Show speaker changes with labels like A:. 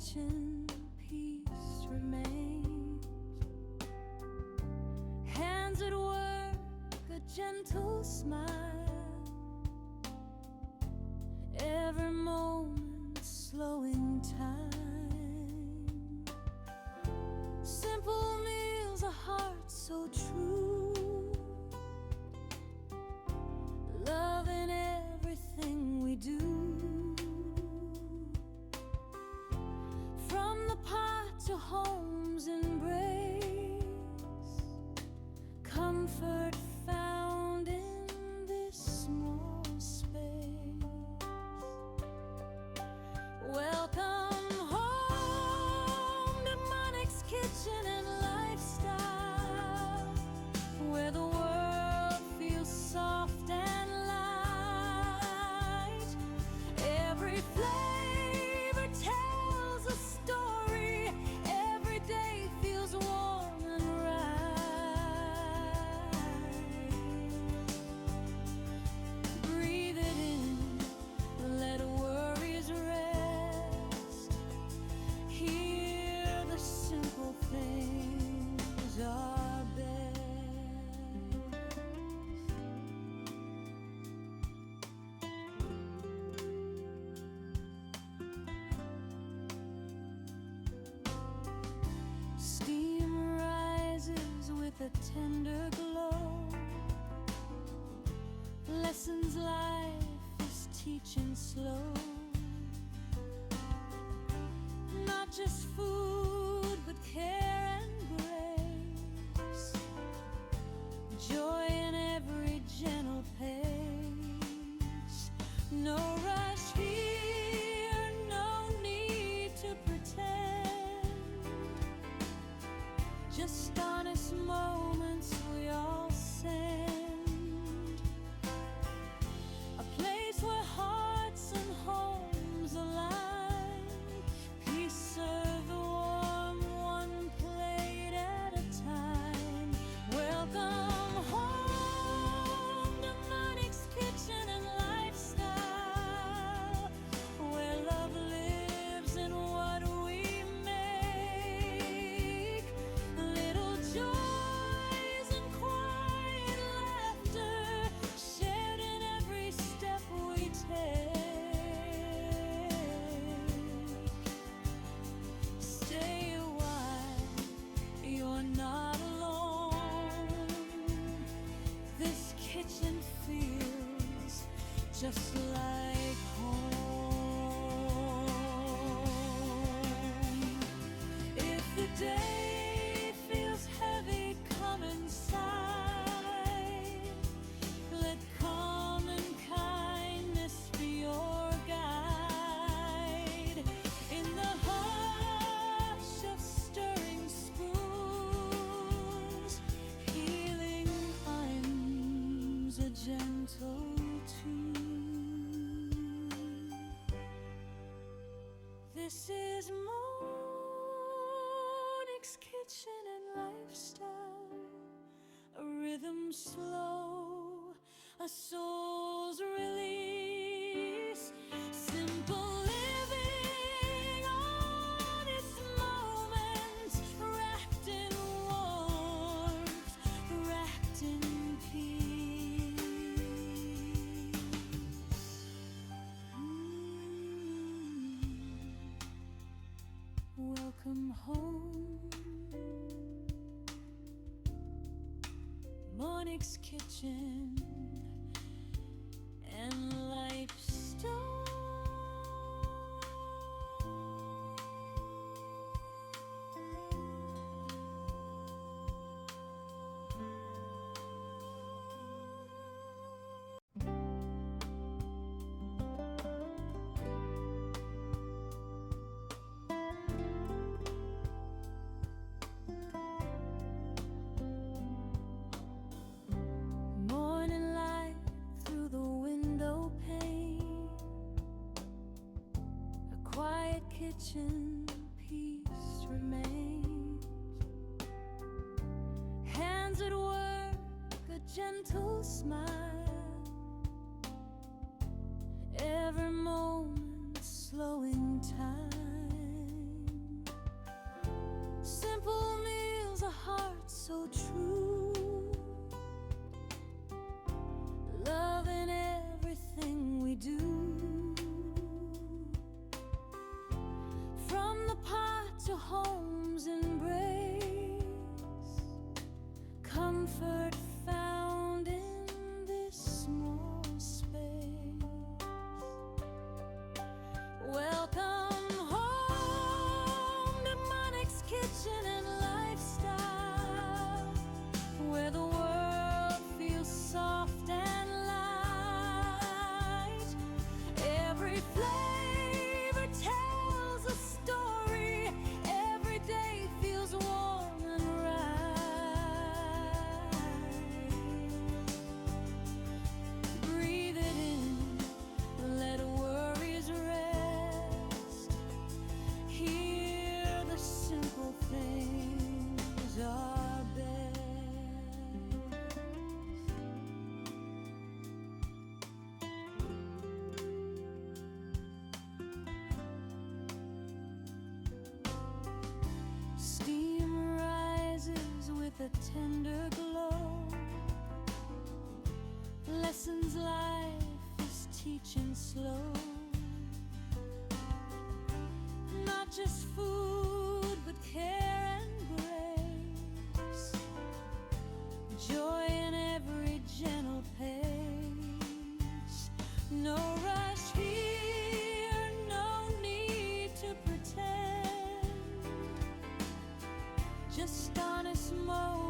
A: kitchen, peace remains. Hands at work, a gentle smile, every moment slowing time. Simple meals, a heart so true, love in everything we do. From the pot to home's embrace, comfort found in this small space. Welcome home to Monix Kitchen and Lifestyle, where the world feels soft and light. Every flavor tells a story, every day feels warm and right. Breathe it in, let worries rest. Here the simple things are best. Steam rises with a tender glow, lessons life is teaching slow. Not just food, but care and grace, joy in every gentle pace. No rush here, no need to pretend, just honest moments we all send. A place where hearts and homes align, peace served warm, one plate at a time. Welcome home to Monix Kitchen and Lifestyle, where love lives in what we make. Little joys and quiet laughter shared in every step we take. Stay a while, you're not alone. This kitchen feels just like home. If the day feels heavy, come inside. Let calm and kindness be your guide. In the hush of stirring spoons, healing hymns, a gentle tune. This is Monix Kitchen and Lifestyle, a rhythm slow, a soul's release. Simple living, honest moments, wrapped in warmth, wrapped in peace. Welcome home, Monix Kitchen and Lifestyle. Morning light through the window pane, a quiet kitchen, peace remains. Hands at work, a gentle smile, every moment slowing time. so true. Love in everything we do. From the pot to home's embrace, comfort found in this small space. Welcome home to Monix Kitchen and Lifestyle, where the world feels soft and light. Every flavor tells a story, every day feels warm and right. Breathe it in, let worries rest. Here the simple things are best. Steam rises with a tender glow, lessons life is teaching slow. Not just food, but care and grace, joy in every gentle pace. No rush here, no need to pretend, just honest moments